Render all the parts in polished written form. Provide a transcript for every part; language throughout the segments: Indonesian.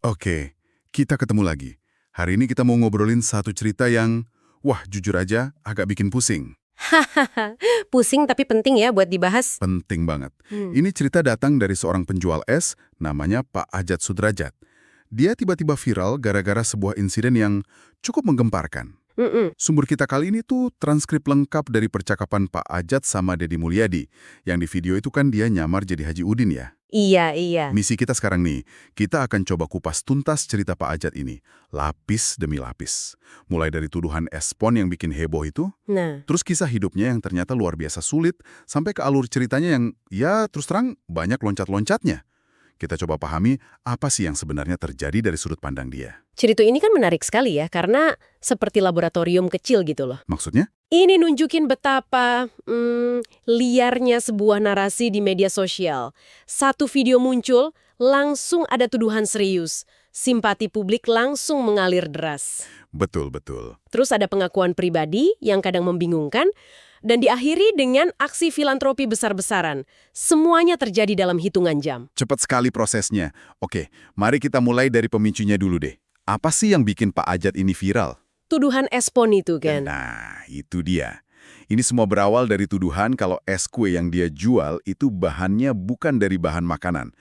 Oke, kita ketemu lagi. Hari ini kita mau ngobrolin satu cerita yang, wah jujur aja agak bikin pusing. Hahaha, pusing tapi penting ya buat dibahas. Penting banget. Hmm. Ini cerita datang dari seorang penjual es, namanya Pak Ajat Sudrajat. Dia tiba-tiba viral gara-gara sebuah insiden yang cukup menggemparkan. Mm-mm. Sumber kita kali ini tuh transkrip lengkap dari percakapan Pak Ajat sama Deddy Mulyadi. Yang di video itu kan dia nyamar jadi Haji Udin ya. Iya. Misi kita sekarang nih, kita akan coba kupas tuntas cerita Pak Ajat ini, lapis demi lapis. Mulai dari tuduhan espon yang bikin heboh itu, Nah, terus kisah hidupnya yang ternyata luar biasa sulit, sampai ke alur ceritanya yang, ya terus terang, banyak loncat-loncatnya. Kita coba pahami apa sih yang sebenarnya terjadi dari sudut pandang dia. cerita ini kan menarik sekali ya, karena seperti laboratorium kecil gitu loh. Maksudnya? Ini nunjukin betapa liarnya sebuah narasi di media sosial. Satu video muncul, langsung ada tuduhan serius. Simpati publik langsung mengalir deras. Betul. Terus ada pengakuan pribadi yang kadang membingungkan, dan diakhiri dengan aksi filantropi besar-besaran. Semuanya terjadi dalam hitungan jam. Cepat sekali prosesnya. Oke, mari kita mulai dari pemicunya dulu deh. Apa sih yang bikin Pak Ajat ini viral? Tuduhan espon itu kan. Nah, itu dia. Ini semua berawal dari tuduhan kalau es kue yang dia jual itu bahannya bukan dari bahan makanan,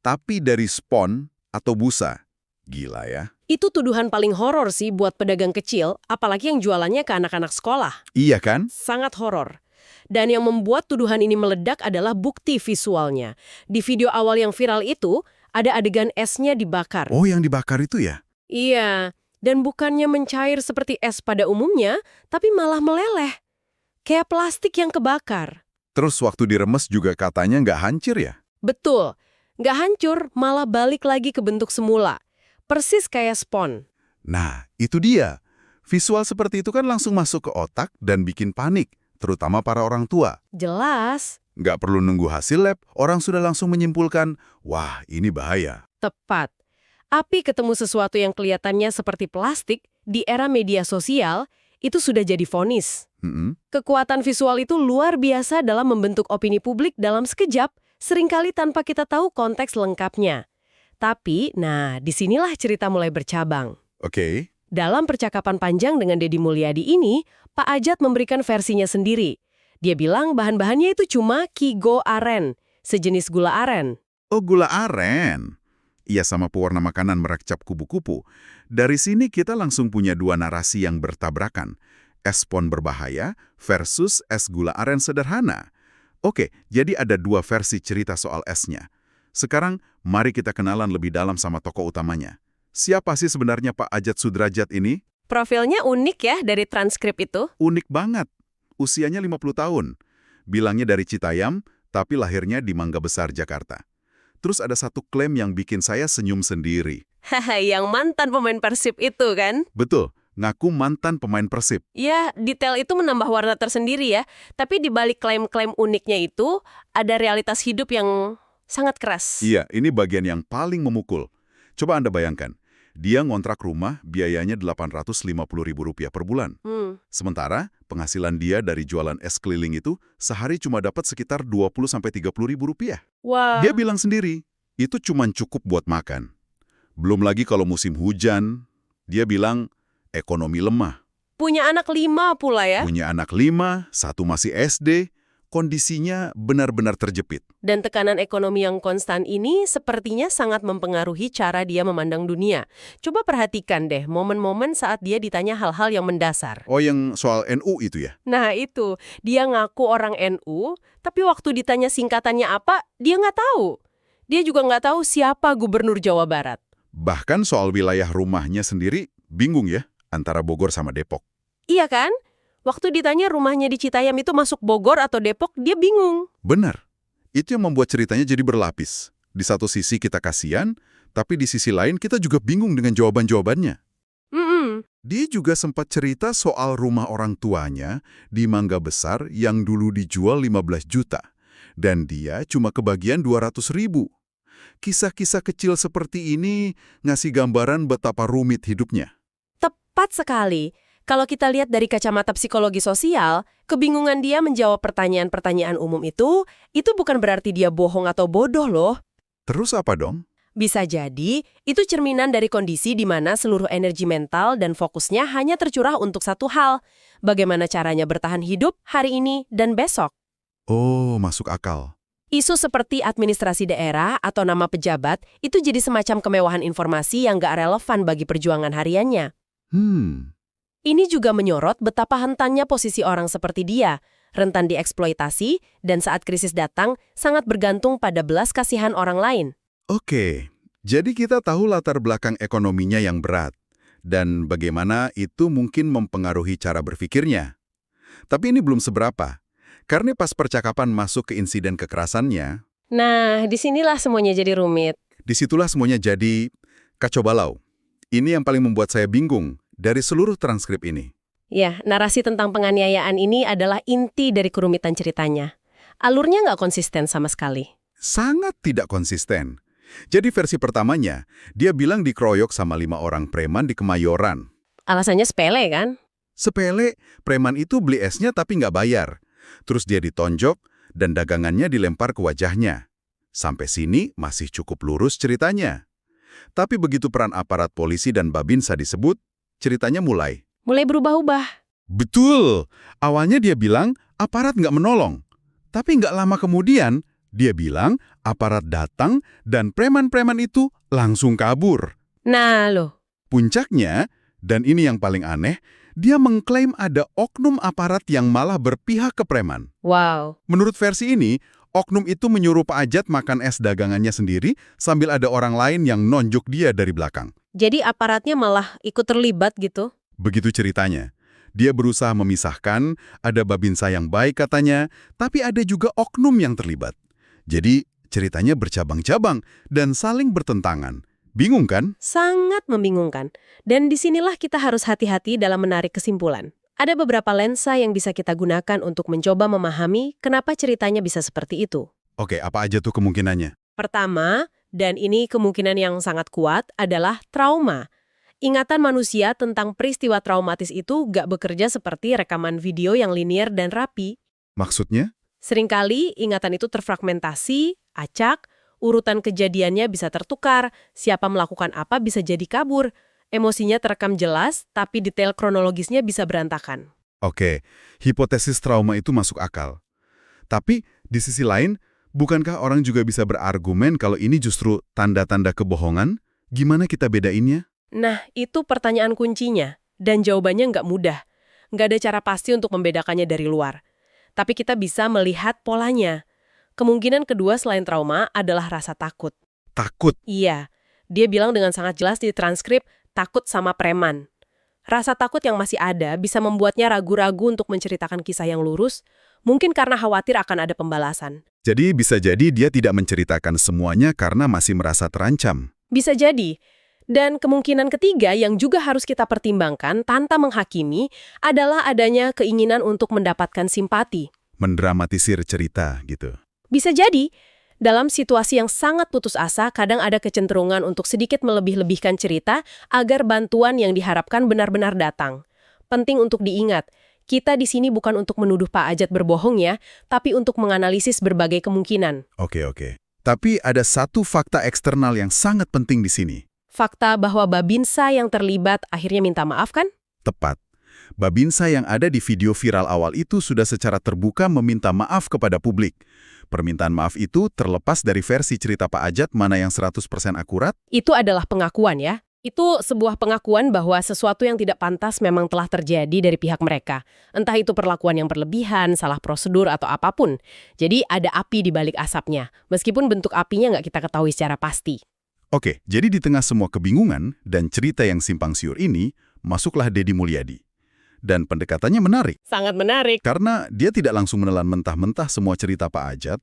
tapi dari spon atau busa. Gila ya? Itu tuduhan paling horor sih buat pedagang kecil, apalagi yang jualannya ke anak-anak sekolah. Iya kan? Sangat horor. Dan yang membuat tuduhan ini meledak adalah bukti visualnya. Di video awal yang viral itu, ada adegan esnya dibakar. Oh, yang dibakar itu ya? Iya, dan bukannya mencair seperti es pada umumnya, tapi malah meleleh. Kayak plastik yang kebakar. Terus waktu diremes juga katanya nggak hancur ya? Betul, nggak hancur, malah balik lagi ke bentuk semula. Persis kayak spon. Nah, itu dia. Visual seperti itu kan langsung masuk ke otak dan bikin panik, terutama para orang tua. Jelas, Nggak perlu nunggu hasil lab, orang sudah langsung menyimpulkan, wah ini bahaya. tepat. Api ketemu sesuatu yang kelihatannya seperti plastik di era media sosial, itu sudah jadi vonis. Mm-mm. Kekuatan visual itu luar biasa dalam membentuk opini publik dalam sekejap, seringkali tanpa kita tahu konteks lengkapnya. Tapi, nah, disinilah cerita mulai bercabang. Oke. Dalam percakapan panjang dengan Deddy Mulyadi ini, Pak Ajat memberikan versinya sendiri. Dia bilang bahan-bahannya itu cuma Kigo Aren, sejenis gula aren. Oh, gula aren. Iya, sama pewarna makanan merekcap kupu-kupu. Dari sini kita langsung punya dua narasi yang bertabrakan. Es spon berbahaya versus es gula aren sederhana. Oke, jadi ada dua versi cerita soal esnya. Sekarang, mari kita kenalan lebih dalam sama tokoh utamanya. Siapa sih sebenarnya Pak Ajat Sudrajat ini? Profilnya unik ya dari transkrip itu. Unik banget. Usianya 50 tahun. Bilangnya dari Citayam, tapi lahirnya di Mangga Besar, Jakarta. Terus ada satu klaim yang bikin saya senyum sendiri. Haha, yang mantan pemain Persib itu kan? Betul, ngaku mantan pemain Persib. Ya, detail itu menambah warna tersendiri ya. Tapi di balik klaim-klaim uniknya itu, ada realitas hidup yang sangat keras. Iya, ini bagian yang paling memukul. Coba Anda bayangkan, dia ngontrak rumah biayanya Rp850.000 per bulan. Sementara penghasilan dia dari jualan es keliling itu sehari cuma dapat sekitar Rp20.000–30.000. Wah. Dia bilang sendiri, itu cuma cukup buat makan. Belum lagi kalau musim hujan, dia bilang ekonomi lemah. Punya anak 5 pula ya. Punya anak 5, satu masih SD, kondisinya benar-benar terjepit. Dan tekanan ekonomi yang konstan ini sepertinya sangat mempengaruhi cara dia memandang dunia. Coba perhatikan deh momen-momen saat dia ditanya hal-hal yang mendasar. Oh, yang soal NU itu ya? Nah itu, dia ngaku orang NU, tapi waktu ditanya singkatannya apa, dia nggak tahu. Dia juga nggak tahu siapa gubernur Jawa Barat. Bahkan soal wilayah rumahnya sendiri, bingung ya, antara Bogor sama Depok. Iya kan? Waktu ditanya rumahnya di Citayam itu masuk Bogor atau Depok, dia bingung. Benar. Itu yang membuat ceritanya jadi berlapis. Di satu sisi kita kasihan, tapi di sisi lain kita juga bingung dengan jawaban-jawabannya. Dia juga sempat cerita soal rumah orang tuanya di Mangga Besar yang dulu dijual 15 juta. Dan dia cuma kebagian 200.000. Kisah-kisah kecil seperti ini ngasih gambaran betapa rumit hidupnya. Tepat sekali. Kalau kita lihat dari kacamata psikologi sosial, kebingungan dia menjawab pertanyaan-pertanyaan umum itu bukan berarti dia bohong atau bodoh loh. Terus apa dong? Bisa jadi, itu cerminan dari kondisi di mana seluruh energi mental dan fokusnya hanya tercurah untuk satu hal. Bagaimana caranya bertahan hidup hari ini dan besok. Oh, masuk akal. Isu seperti administrasi daerah atau nama pejabat itu jadi semacam kemewahan informasi yang gak relevan bagi perjuangan hariannya. Ini juga menyorot betapa hentannya posisi orang seperti dia, rentan dieksploitasi, dan saat krisis datang, sangat bergantung pada belas kasihan orang lain. Oke, jadi kita tahu latar belakang ekonominya yang berat, dan bagaimana itu mungkin mempengaruhi cara berpikirnya. Tapi ini belum seberapa, karena pas percakapan masuk ke insiden kekerasannya, Nah, disinilah semuanya jadi rumit. disitulah semuanya jadi kacau balau. Ini yang paling membuat saya bingung dari seluruh transkrip ini. Ya, narasi tentang penganiayaan ini adalah inti dari kerumitan ceritanya. Alurnya nggak konsisten sama sekali. Sangat tidak konsisten. Jadi versi pertamanya, dia bilang dikeroyok sama 5 orang preman di Kemayoran. Alasannya sepele kan? Sepele, preman itu beli esnya tapi nggak bayar. Terus dia ditonjok dan dagangannya dilempar ke wajahnya. Sampai sini masih cukup lurus ceritanya. Tapi begitu peran aparat polisi dan Babinsa disebut, ceritanya mulai. Mulai berubah-ubah. Betul! Awalnya dia bilang aparat nggak menolong. Tapi nggak lama kemudian, dia bilang aparat datang dan preman-preman itu langsung kabur. Nah loh, Puncaknya, dan ini yang paling aneh, dia mengklaim ada oknum aparat yang malah berpihak ke preman. wow. Menurut versi ini, oknum itu menyuruh Pak Ajat makan es dagangannya sendiri sambil ada orang lain yang nonjok dia dari belakang. Jadi aparatnya malah ikut terlibat gitu? Begitu ceritanya. Dia berusaha memisahkan, ada Babinsa yang baik katanya, tapi ada juga oknum yang terlibat. Jadi ceritanya bercabang-cabang dan saling bertentangan. Bingung kan? Sangat membingungkan. Dan disinilah kita harus hati-hati dalam menarik kesimpulan. Ada beberapa lensa yang bisa kita gunakan untuk mencoba memahami kenapa ceritanya bisa seperti itu. Oke, apa aja tuh kemungkinannya? Pertama, dan ini kemungkinan yang sangat kuat, adalah trauma. Ingatan manusia tentang peristiwa traumatis itu gak bekerja seperti rekaman video yang linier dan rapi. Maksudnya? Seringkali ingatan itu terfragmentasi, acak, urutan kejadiannya bisa tertukar, siapa melakukan apa bisa jadi kabur, emosinya terekam jelas, tapi detail kronologisnya bisa berantakan. Oke, hipotesis trauma itu masuk akal. Tapi, di sisi lain, bukankah orang juga bisa berargumen kalau ini justru tanda-tanda kebohongan? Gimana kita bedainnya? Nah, itu pertanyaan kuncinya, dan jawabannya nggak mudah. Nggak ada cara pasti untuk membedakannya dari luar. Tapi kita bisa melihat polanya. Kemungkinan kedua selain trauma adalah rasa takut. Takut. Iya, dia bilang dengan sangat jelas di transkrip, takut sama preman. Rasa takut yang masih ada bisa membuatnya ragu-ragu untuk menceritakan kisah yang lurus, mungkin karena khawatir akan ada pembalasan. Jadi bisa jadi dia tidak menceritakan semuanya karena masih merasa terancam. Bisa jadi. Dan kemungkinan ketiga yang juga harus kita pertimbangkan tanpa menghakimi adalah adanya keinginan untuk mendapatkan simpati. Mendramatisir cerita gitu. Bisa jadi, dalam situasi yang sangat putus asa, kadang ada kecenderungan untuk sedikit melebih-lebihkan cerita agar bantuan yang diharapkan benar-benar datang. Penting untuk diingat, kita di sini bukan untuk menuduh Pak Ajat berbohong ya, tapi untuk menganalisis berbagai kemungkinan. Oke. Tapi ada satu fakta eksternal yang sangat penting di sini. Fakta bahwa Babinsa yang terlibat akhirnya minta maaf kan? Tepat. Babinsa yang ada di video viral awal itu sudah secara terbuka meminta maaf kepada publik. Permintaan maaf itu terlepas dari versi cerita Pak Ajat mana yang 100% akurat. Itu adalah pengakuan ya. Itu sebuah pengakuan bahwa sesuatu yang tidak pantas memang telah terjadi dari pihak mereka. Entah itu perlakuan yang berlebihan, salah prosedur, atau apapun. Jadi ada api di balik asapnya, meskipun bentuk apinya nggak kita ketahui secara pasti. Oke, jadi di tengah semua kebingungan dan cerita yang simpang siur ini, masuklah Deddy Mulyadi. Dan pendekatannya menarik. Sangat menarik. Karena dia tidak langsung menelan mentah-mentah semua cerita Pak Ajat,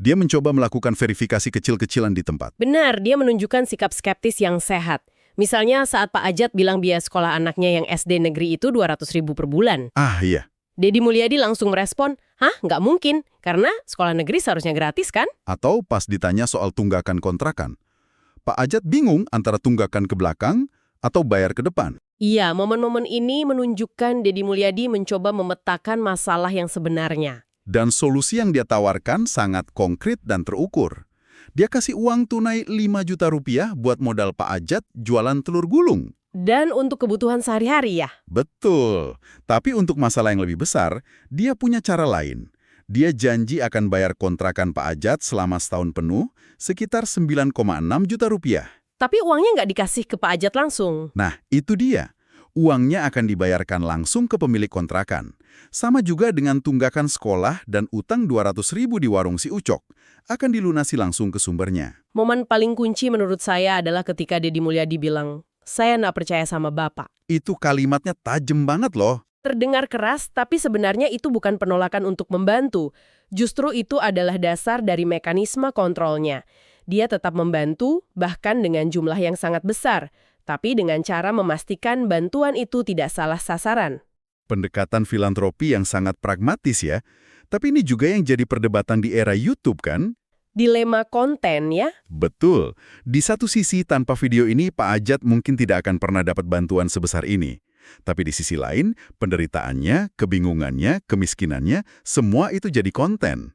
dia mencoba melakukan verifikasi kecil-kecilan di tempat. Benar, dia menunjukkan sikap skeptis yang sehat. Misalnya saat Pak Ajat bilang biaya sekolah anaknya yang SD negeri itu 200.000 per bulan. Ah iya. Deddy Mulyadi langsung merespon, hah nggak mungkin, karena sekolah negeri seharusnya gratis kan? Atau pas ditanya soal tunggakan kontrakan, Pak Ajat bingung antara tunggakan ke belakang atau bayar ke depan. Iya, momen-momen ini menunjukkan Deddy Mulyadi mencoba memetakan masalah yang sebenarnya. Dan solusi yang dia tawarkan sangat konkret dan terukur. Dia kasih uang tunai 5 juta rupiah buat modal Pak Ajat jualan telur gulung. Dan untuk kebutuhan sehari-hari ya? Betul. Tapi untuk masalah yang lebih besar, dia punya cara lain. Dia janji akan bayar kontrakan Pak Ajat selama setahun penuh, sekitar 9,6 juta rupiah. Tapi uangnya nggak dikasih ke Pak Ajat langsung. Nah, itu dia. Uangnya akan dibayarkan langsung ke pemilik kontrakan. Sama juga dengan tunggakan sekolah dan utang 200.000 di warung si Ucok. Akan dilunasi langsung ke sumbernya. Momen paling kunci menurut saya adalah ketika Deddy Mulyadi bilang, "Saya nggak percaya sama Bapak." Itu kalimatnya tajam banget loh. Terdengar keras, tapi sebenarnya itu bukan penolakan untuk membantu. Justru itu adalah dasar dari mekanisme kontrolnya. Dia tetap membantu, bahkan dengan jumlah yang sangat besar, tapi dengan cara memastikan bantuan itu tidak salah sasaran. Pendekatan filantropi yang sangat pragmatis ya. Tapi ini juga yang jadi perdebatan di era YouTube kan? Dilema konten ya? Betul. Di satu sisi tanpa video ini Pak Ajat mungkin tidak akan pernah dapat bantuan sebesar ini. Tapi di sisi lain, penderitaannya, kebingungannya, kemiskinannya, semua itu jadi konten.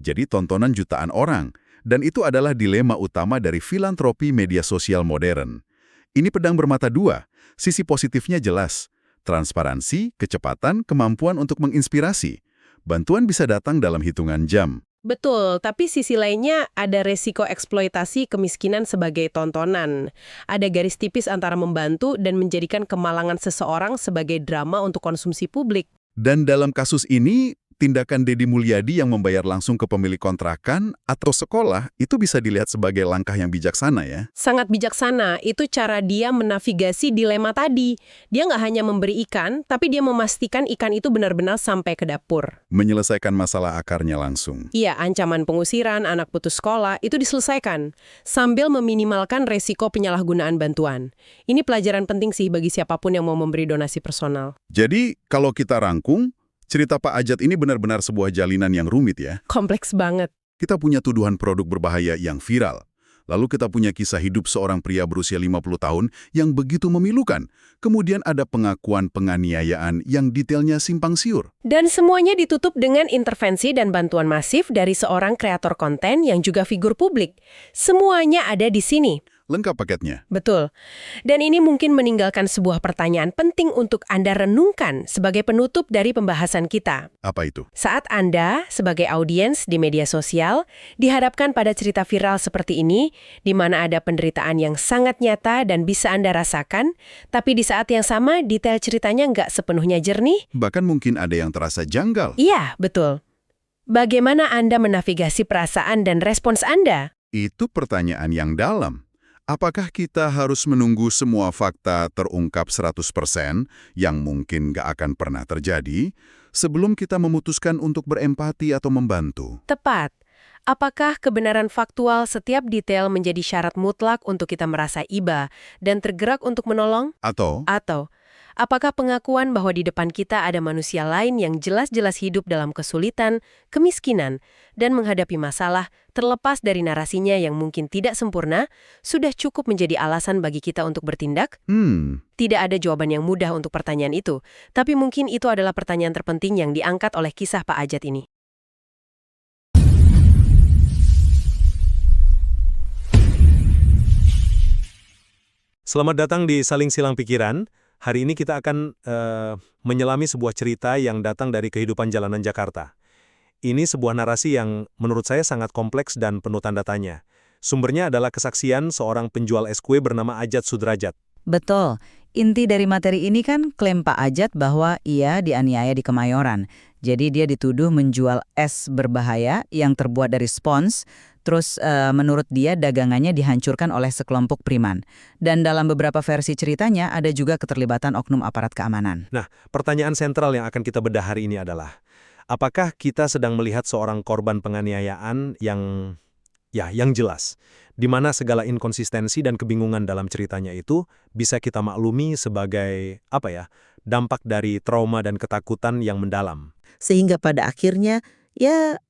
Jadi tontonan jutaan orang. Dan itu adalah dilema utama dari filantropi media sosial modern. Ini pedang bermata dua. Sisi positifnya jelas. Transparansi, kecepatan, kemampuan untuk menginspirasi. Bantuan bisa datang dalam hitungan jam. Betul, tapi sisi lainnya ada resiko eksploitasi kemiskinan sebagai tontonan. Ada garis tipis antara membantu dan menjadikan kemalangan seseorang sebagai drama untuk konsumsi publik. Dan dalam kasus ini, tindakan Deddy Mulyadi yang membayar langsung ke pemilik kontrakan atau sekolah itu bisa dilihat sebagai langkah yang bijaksana ya. Sangat bijaksana, itu cara dia menavigasi dilema tadi. Dia nggak hanya memberi ikan, tapi dia memastikan ikan itu benar-benar sampai ke dapur. Menyelesaikan masalah akarnya langsung. Iya, ancaman pengusiran, anak putus sekolah, itu diselesaikan. Sambil meminimalkan resiko penyalahgunaan bantuan. Ini pelajaran penting sih bagi siapapun yang mau memberi donasi personal. Jadi, kalau kita rangkum, cerita Pak Ajat ini benar-benar sebuah jalinan yang rumit ya. Kompleks banget. Kita punya tuduhan produk berbahaya yang viral. Lalu kita punya kisah hidup seorang pria berusia 50 tahun yang begitu memilukan. Kemudian ada pengakuan penganiayaan yang detailnya simpang siur. Dan semuanya ditutup dengan intervensi dan bantuan masif dari seorang kreator konten yang juga figur publik. Semuanya ada di sini. Lengkap paketnya. Betul. Dan ini mungkin meninggalkan sebuah pertanyaan penting untuk Anda renungkan sebagai penutup dari pembahasan kita. Apa itu? Saat Anda, sebagai audiens di media sosial, dihadapkan pada cerita viral seperti ini, di mana ada penderitaan yang sangat nyata dan bisa Anda rasakan, tapi di saat yang sama, detail ceritanya nggak sepenuhnya jernih. Bahkan mungkin ada yang terasa janggal. Iya, betul. Bagaimana Anda menavigasi perasaan dan respons Anda? Itu pertanyaan yang dalam. Apakah kita harus menunggu semua fakta terungkap 100% yang mungkin gak akan pernah terjadi sebelum kita memutuskan untuk berempati atau membantu? Tepat. Apakah kebenaran faktual setiap detail menjadi syarat mutlak untuk kita merasa iba dan tergerak untuk menolong? Atau Apakah pengakuan bahwa di depan kita ada manusia lain yang jelas-jelas hidup dalam kesulitan, kemiskinan, dan menghadapi masalah terlepas dari narasinya yang mungkin tidak sempurna, sudah cukup menjadi alasan bagi kita untuk bertindak? Tidak ada jawaban yang mudah untuk pertanyaan itu, tapi mungkin itu adalah pertanyaan terpenting yang diangkat oleh kisah Pak Ajat ini. Selamat datang di Saling Silang Pikiran. Hari ini kita akan menyelami sebuah cerita yang datang dari kehidupan jalanan Jakarta. Ini sebuah narasi yang menurut saya sangat kompleks dan penuh tanda tanya. Sumbernya adalah kesaksian seorang penjual es kue bernama Ajat Sudrajat. Betul. Inti dari materi ini kan klaim Pak Ajat bahwa ia dianiaya di Kemayoran. Jadi dia dituduh menjual es berbahaya yang terbuat dari spons. Terus menurut dia dagangannya dihancurkan oleh sekelompok preman. Dan dalam beberapa versi ceritanya ada juga keterlibatan oknum aparat keamanan. Nah, pertanyaan sentral yang akan kita bedah hari ini adalah, apakah kita sedang melihat seorang korban penganiayaan yang jelas, di mana segala inkonsistensi dan kebingungan dalam ceritanya itu bisa kita maklumi sebagai dampak dari trauma dan ketakutan yang mendalam. Sehingga pada akhirnya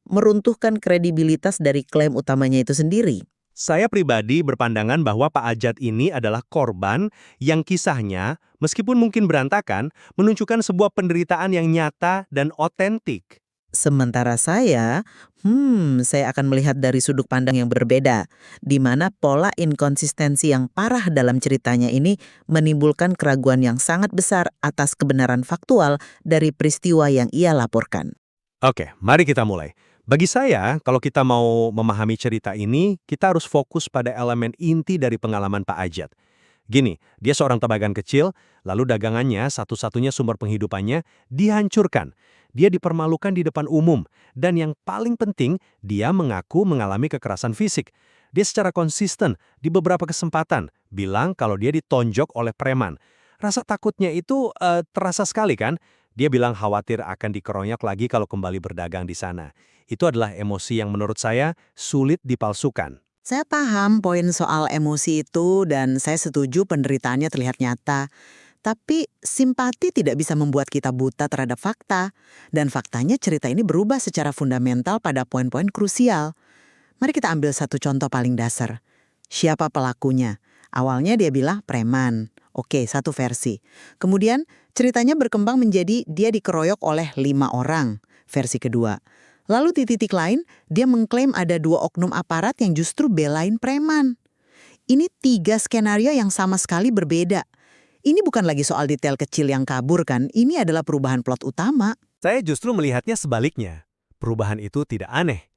meruntuhkan kredibilitas dari klaim utamanya itu sendiri. Saya pribadi berpandangan bahwa Pak Ajat ini adalah korban yang kisahnya, meskipun mungkin berantakan, menunjukkan sebuah penderitaan yang nyata dan otentik. Sementara saya akan melihat dari sudut pandang yang berbeda, di mana pola inkonsistensi yang parah dalam ceritanya ini menimbulkan keraguan yang sangat besar atas kebenaran faktual dari peristiwa yang ia laporkan. Oke, mari kita mulai. Bagi saya, kalau kita mau memahami cerita ini, kita harus fokus pada elemen inti dari pengalaman Pak Ajat. Gini, dia seorang tebagan kecil, lalu dagangannya, satu-satunya sumber penghidupannya, dihancurkan. Dia dipermalukan di depan umum, dan yang paling penting, dia mengaku mengalami kekerasan fisik. Dia secara konsisten, di beberapa kesempatan, bilang kalau dia ditonjok oleh preman. Rasa takutnya itu terasa sekali kan? Dia bilang khawatir akan dikeroyok lagi kalau kembali berdagang di sana. Itu adalah emosi yang menurut saya sulit dipalsukan. Saya paham poin soal emosi itu dan saya setuju penderitaannya terlihat nyata. Tapi simpati tidak bisa membuat kita buta terhadap fakta. Dan faktanya cerita ini berubah secara fundamental pada poin-poin krusial. Mari kita ambil satu contoh paling dasar. Siapa pelakunya? Awalnya dia bilang preman. Oke, satu versi. Kemudian ceritanya berkembang menjadi dia dikeroyok oleh 5 orang. Versi kedua. Lalu di titik lain, dia mengklaim ada 2 oknum aparat yang justru belain preman. Ini 3 skenario yang sama sekali berbeda. Ini bukan lagi soal detail kecil yang kabur kan, ini adalah perubahan plot utama. Saya justru melihatnya sebaliknya. Perubahan itu tidak aneh.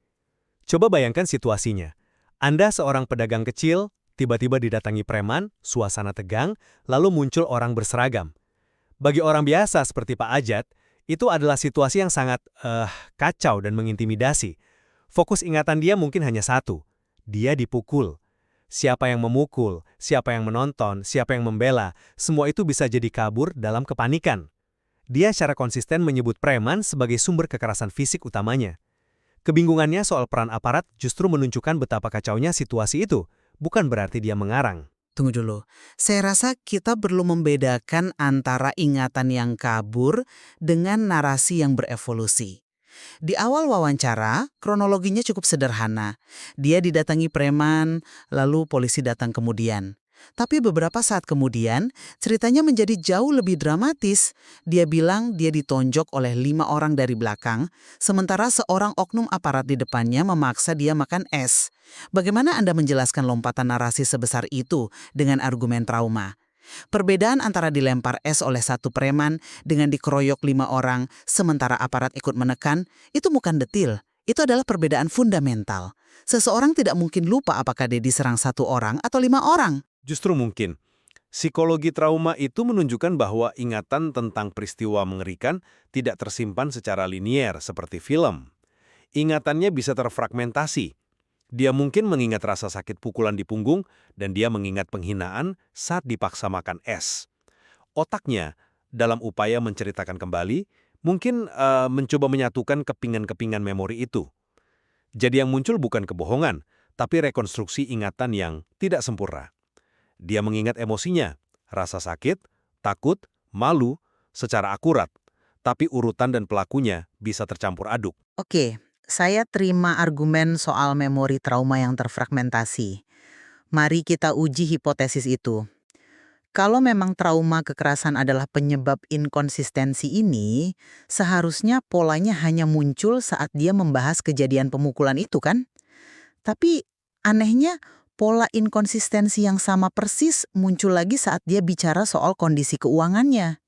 Coba bayangkan situasinya. Anda seorang pedagang kecil, tiba-tiba didatangi preman, suasana tegang, lalu muncul orang berseragam. Bagi orang biasa seperti Pak Ajat, itu adalah situasi yang sangat kacau dan mengintimidasi. Fokus ingatan dia mungkin hanya satu. Dia dipukul. Siapa yang memukul, siapa yang menonton, siapa yang membela, semua itu bisa jadi kabur dalam kepanikan. Dia secara konsisten menyebut preman sebagai sumber kekerasan fisik utamanya. Kebingungannya soal peran aparat justru menunjukkan betapa kacaunya situasi itu, bukan berarti dia mengarang. Tunggu dulu, saya rasa kita perlu membedakan antara ingatan yang kabur dengan narasi yang berevolusi. Di awal wawancara, kronologinya cukup sederhana. Dia didatangi preman, lalu polisi datang kemudian. Tapi beberapa saat kemudian, ceritanya menjadi jauh lebih dramatis. Dia bilang dia ditonjok oleh 5 orang dari belakang, sementara seorang oknum aparat di depannya memaksa dia makan es. Bagaimana Anda menjelaskan lompatan narasi sebesar itu dengan argumen trauma? Perbedaan antara dilempar es oleh satu preman dengan dikeroyok 5 orang sementara aparat ikut menekan, itu bukan detil. Itu adalah perbedaan fundamental. Seseorang tidak mungkin lupa apakah dia diserang 1 orang atau 5 orang. Justru mungkin. Psikologi trauma itu menunjukkan bahwa ingatan tentang peristiwa mengerikan tidak tersimpan secara linier seperti film. Ingatannya bisa terfragmentasi. Dia mungkin mengingat rasa sakit pukulan di punggung dan dia mengingat penghinaan saat dipaksa makan es. Otaknya, dalam upaya menceritakan kembali, mungkin mencoba menyatukan kepingan-kepingan memori itu. Jadi yang muncul bukan kebohongan, tapi rekonstruksi ingatan yang tidak sempurna. Dia mengingat emosinya, rasa sakit, takut, malu, secara akurat, tapi urutan dan pelakunya bisa tercampur aduk. Oke, saya terima argumen soal memori trauma yang terfragmentasi. Mari kita uji hipotesis itu. Kalau memang trauma kekerasan adalah penyebab inkonsistensi ini, seharusnya polanya hanya muncul saat dia membahas kejadian pemukulan itu kan? Tapi anehnya pola inkonsistensi yang sama persis muncul lagi saat dia bicara soal kondisi keuangannya.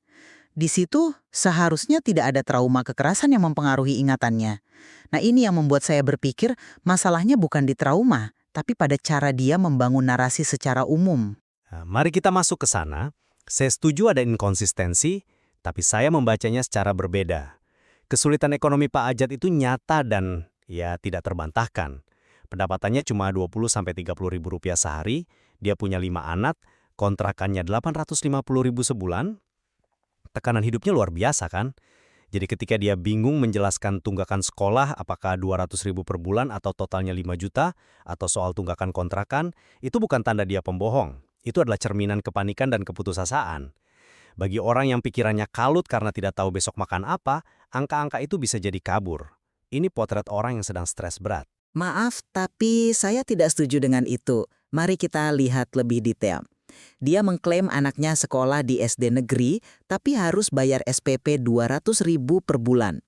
Di situ seharusnya tidak ada trauma kekerasan yang mempengaruhi ingatannya. Nah ini yang membuat saya berpikir masalahnya bukan di trauma, tapi pada cara dia membangun narasi secara umum. Nah, mari kita masuk ke sana. Saya setuju ada inkonsistensi, tapi saya membacanya secara berbeda. Kesulitan ekonomi Pak Ajat itu nyata dan ya tidak terbantahkan. Pendapatannya cuma 20-30 ribu rupiah sehari, dia punya 5 anak, kontrakannya 850 ribu sebulan. Tekanan hidupnya luar biasa kan? Jadi ketika dia bingung menjelaskan tunggakan sekolah apakah 200 ribu per bulan atau totalnya 5 juta, atau soal tunggakan kontrakan, itu bukan tanda dia pembohong. Itu adalah cerminan kepanikan dan keputusasaan. Bagi orang yang pikirannya kalut karena tidak tahu besok makan apa, angka-angka itu bisa jadi kabur. Ini potret orang yang sedang stres berat. Maaf, tapi saya tidak setuju dengan itu. Mari kita lihat lebih detail. Dia mengklaim anaknya sekolah di SD negeri, tapi harus bayar SPP 200 ribu per bulan.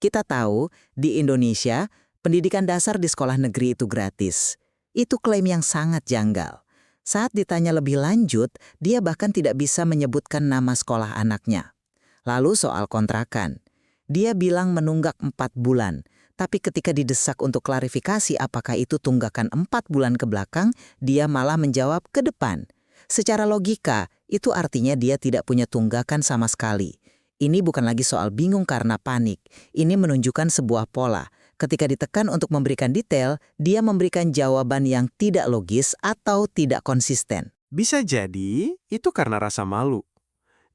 Kita tahu di Indonesia, pendidikan dasar di sekolah negeri itu gratis. Itu klaim yang sangat janggal. Saat ditanya lebih lanjut, dia bahkan tidak bisa menyebutkan nama sekolah anaknya. Lalu soal kontrakan. Dia bilang menunggak 4 bulan. Tapi ketika didesak untuk klarifikasi apakah itu tunggakan 4 bulan ke belakang, dia malah menjawab ke depan. Secara logika, itu artinya dia tidak punya tunggakan sama sekali. Ini bukan lagi soal bingung karena panik. Ini menunjukkan sebuah pola. Ketika ditekan untuk memberikan detail, dia memberikan jawaban yang tidak logis atau tidak konsisten. Bisa jadi itu karena rasa malu.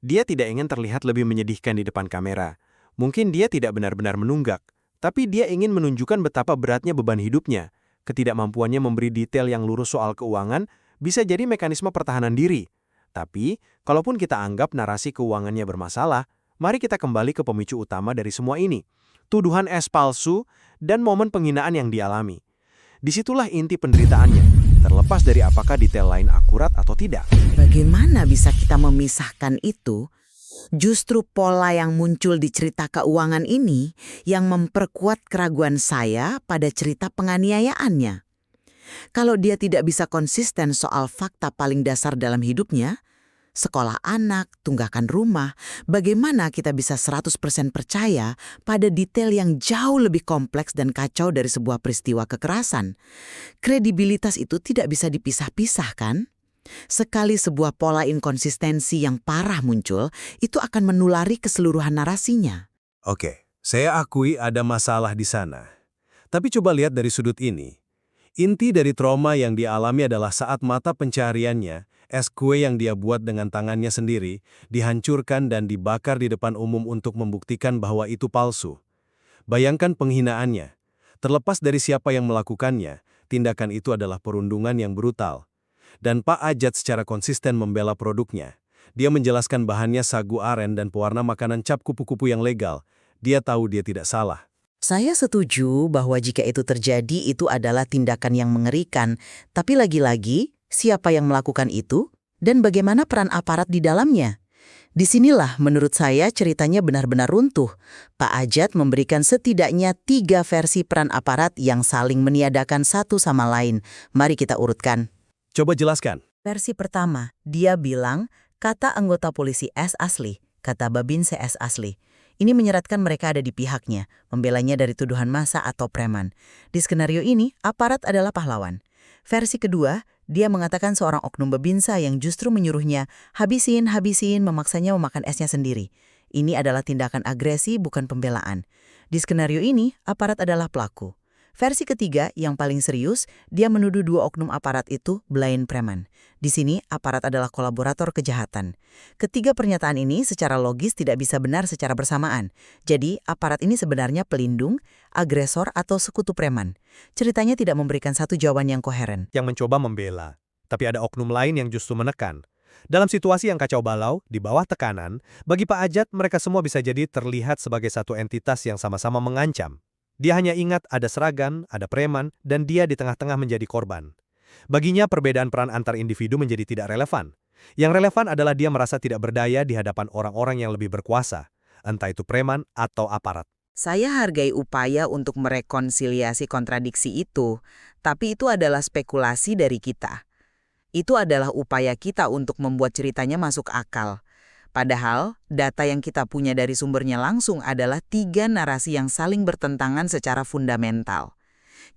Dia tidak ingin terlihat lebih menyedihkan di depan kamera. Mungkin dia tidak benar-benar menunggak. Tapi dia ingin menunjukkan betapa beratnya beban hidupnya. Ketidakmampuannya memberi detail yang lurus soal keuangan bisa jadi mekanisme pertahanan diri. Tapi, kalaupun kita anggap narasi keuangannya bermasalah, mari kita kembali ke pemicu utama dari semua ini. Tuduhan es palsu dan momen penghinaan yang dialami. Disitulah inti penderitaannya, terlepas dari apakah detail lain akurat atau tidak. Bagaimana bisa kita memisahkan itu? Justru pola yang muncul di cerita keuangan ini yang memperkuat keraguan saya pada cerita penganiayaannya. Kalau dia tidak bisa konsisten soal fakta paling dasar dalam hidupnya, sekolah anak, tunggakan rumah, bagaimana kita bisa 100% percaya pada detail yang jauh lebih kompleks dan kacau dari sebuah peristiwa kekerasan? Kredibilitas itu tidak bisa dipisah-pisah, kan? Sekali sebuah pola inkonsistensi yang parah muncul, itu akan menulari keseluruhan narasinya. Oke, saya akui ada masalah di sana. Tapi coba lihat dari sudut ini. Inti dari trauma yang dialami adalah saat mata pencahariannya, es kue yang dia buat dengan tangannya sendiri, dihancurkan dan dibakar di depan umum untuk membuktikan bahwa itu palsu. Bayangkan penghinaannya. Terlepas dari siapa yang melakukannya, tindakan itu adalah perundungan yang brutal. Dan Pak Ajat secara konsisten membela produknya. Dia menjelaskan bahannya sagu aren dan pewarna makanan cap kupu-kupu yang legal. Dia tahu dia tidak salah. Saya setuju bahwa jika itu terjadi, itu adalah tindakan yang mengerikan. Tapi lagi-lagi, siapa yang melakukan itu? Dan bagaimana peran aparat di dalamnya? Disinilah menurut saya ceritanya benar-benar runtuh. Pak Ajat memberikan setidaknya 3 versi peran aparat yang saling meniadakan satu sama lain. Mari kita urutkan. Coba jelaskan. Versi pertama, dia bilang, kata anggota polisi S asli, kata Babinse S asli. Ini menyeratkan mereka ada di pihaknya, membelanya dari tuduhan massa atau preman. Di skenario ini, aparat adalah pahlawan. Versi kedua, dia mengatakan seorang oknum Babinsa yang justru menyuruhnya, habisin, memaksanya memakan esnya sendiri. Ini adalah tindakan agresi, bukan pembelaan. Di skenario ini, aparat adalah pelaku. Versi ketiga, yang paling serius, dia menuduh 2 oknum aparat itu belain preman. Di sini, aparat adalah kolaborator kejahatan. Ketiga pernyataan ini secara logis tidak bisa benar secara bersamaan. Jadi, aparat ini sebenarnya pelindung, agresor, atau sekutu preman. Ceritanya tidak memberikan satu jawaban yang koheren. Yang mencoba membela. Tapi ada oknum lain yang justru menekan. Dalam situasi yang kacau balau, di bawah tekanan, bagi Pak Ajat mereka semua bisa jadi terlihat sebagai satu entitas yang sama-sama mengancam. Dia hanya ingat ada seragam, ada preman, dan dia di tengah-tengah menjadi korban. Baginya perbedaan peran antar individu menjadi tidak relevan. Yang relevan adalah dia merasa tidak berdaya di hadapan orang-orang yang lebih berkuasa, entah itu preman atau aparat. Saya hargai upaya untuk merekonsiliasi kontradiksi itu, tapi itu adalah spekulasi dari kita. Itu adalah upaya kita untuk membuat ceritanya masuk akal. Padahal, data yang kita punya dari sumbernya langsung adalah 3 narasi yang saling bertentangan secara fundamental.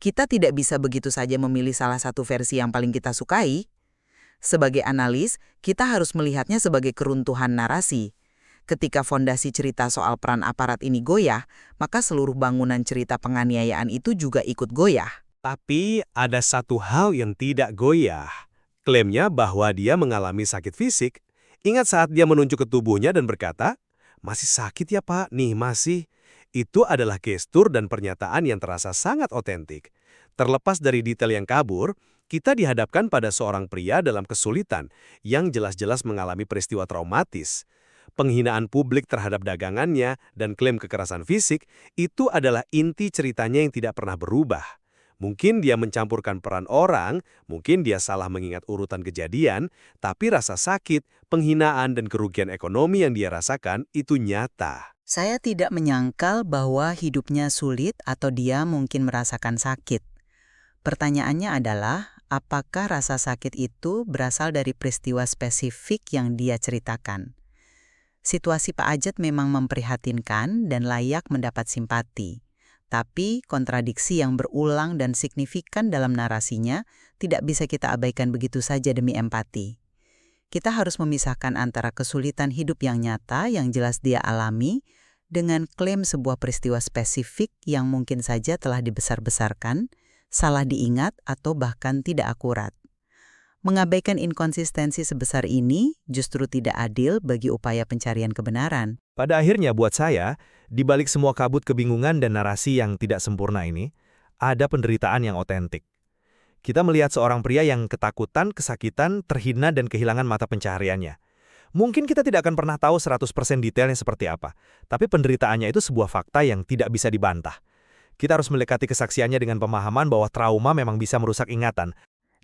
Kita tidak bisa begitu saja memilih salah satu versi yang paling kita sukai. Sebagai analis, kita harus melihatnya sebagai keruntuhan narasi. Ketika fondasi cerita soal peran aparat ini goyah, maka seluruh bangunan cerita penganiayaan itu juga ikut goyah. Tapi ada satu hal yang tidak goyah. Klaimnya bahwa dia mengalami sakit fisik. Ingat saat dia menunjuk ke tubuhnya dan berkata, "Masih sakit ya Pak? Nih masih." Itu adalah gestur dan pernyataan yang terasa sangat otentik. Terlepas dari detail yang kabur, kita dihadapkan pada seorang pria dalam kesulitan yang jelas-jelas mengalami peristiwa traumatis. Penghinaan publik terhadap dagangannya dan klaim kekerasan fisik itu adalah inti ceritanya yang tidak pernah berubah. Mungkin dia mencampurkan peran orang, mungkin dia salah mengingat urutan kejadian, tapi rasa sakit, penghinaan, dan kerugian ekonomi yang dia rasakan itu nyata. Saya tidak menyangkal bahwa hidupnya sulit atau dia mungkin merasakan sakit. Pertanyaannya adalah, apakah rasa sakit itu berasal dari peristiwa spesifik yang dia ceritakan? Situasi Pak Ajat memang memprihatinkan dan layak mendapat simpati. Tapi kontradiksi yang berulang dan signifikan dalam narasinya tidak bisa kita abaikan begitu saja demi empati. Kita harus memisahkan antara kesulitan hidup yang nyata yang jelas dia alami dengan klaim sebuah peristiwa spesifik yang mungkin saja telah dibesar-besarkan, salah diingat, atau bahkan tidak akurat. Mengabaikan inkonsistensi sebesar ini justru tidak adil bagi upaya pencarian kebenaran. Pada akhirnya buat saya, di balik semua kabut kebingungan dan narasi yang tidak sempurna ini, ada penderitaan yang otentik. Kita melihat seorang pria yang ketakutan, kesakitan, terhina, dan kehilangan mata pencahariannya. Mungkin kita tidak akan pernah tahu 100% detailnya seperti apa, tapi penderitaannya itu sebuah fakta yang tidak bisa dibantah. Kita harus mendekati kesaksiannya dengan pemahaman bahwa trauma memang bisa merusak ingatan.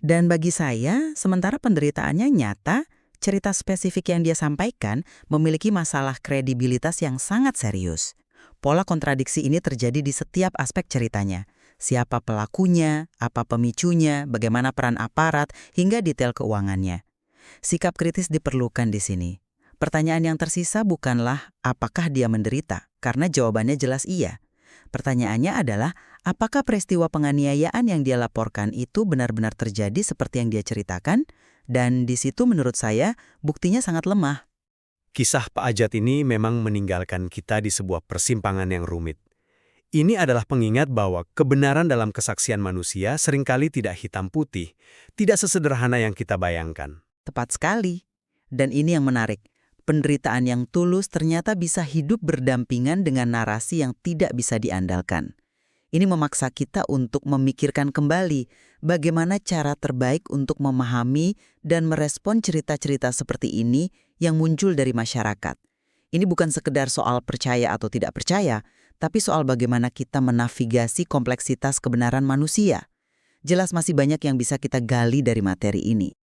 Dan bagi saya, sementara penderitaannya nyata, cerita spesifik yang dia sampaikan memiliki masalah kredibilitas yang sangat serius. Pola kontradiksi ini terjadi di setiap aspek ceritanya. Siapa pelakunya, apa pemicunya, bagaimana peran aparat, hingga detail keuangannya. Sikap kritis diperlukan di sini. Pertanyaan yang tersisa bukanlah apakah dia menderita, karena jawabannya jelas iya. Pertanyaannya adalah, apakah peristiwa penganiayaan yang dia laporkan itu benar-benar terjadi seperti yang dia ceritakan? Dan di situ menurut saya, buktinya sangat lemah. Kisah Pak Ajat ini memang meninggalkan kita di sebuah persimpangan yang rumit. Ini adalah pengingat bahwa kebenaran dalam kesaksian manusia seringkali tidak hitam putih, tidak sesederhana yang kita bayangkan. Tepat sekali. Dan ini yang menarik. Penderitaan yang tulus ternyata bisa hidup berdampingan dengan narasi yang tidak bisa diandalkan. Ini memaksa kita untuk memikirkan kembali bagaimana cara terbaik untuk memahami dan merespon cerita-cerita seperti ini yang muncul dari masyarakat. Ini bukan sekedar soal percaya atau tidak percaya, tapi soal bagaimana kita menavigasi kompleksitas kebenaran manusia. Jelas masih banyak yang bisa kita gali dari materi ini.